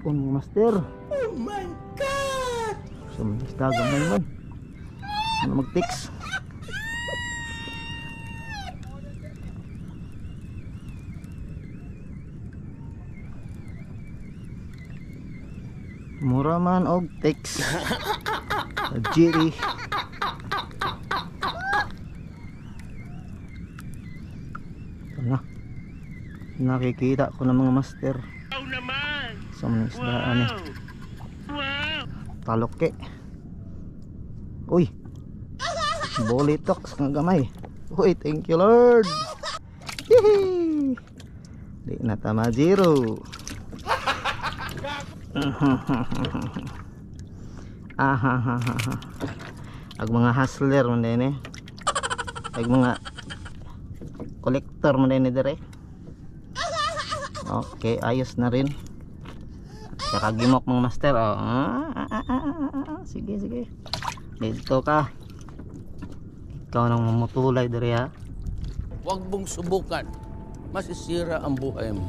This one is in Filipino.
hapon mga master. Oh my God! So may isda gamay man. Ano mag-text? Mura man og text. Jiri. Ito na. Nakikita ko ng mga master. Sa mga isdaan eh. Taloke. Uy. Bolitox ng gamay. Uy, thank you Lord. Hihi. Di na tama zero. Ag mga hustler man din eh. Ag mga collector man din dire. Okay, ayos na rin. Saka gimok mga master. Oh. Sige, sige. Dito ka. Ikaw nang mamutulay dire ha. Huwag mong subukan. Masisira ang buhay mo.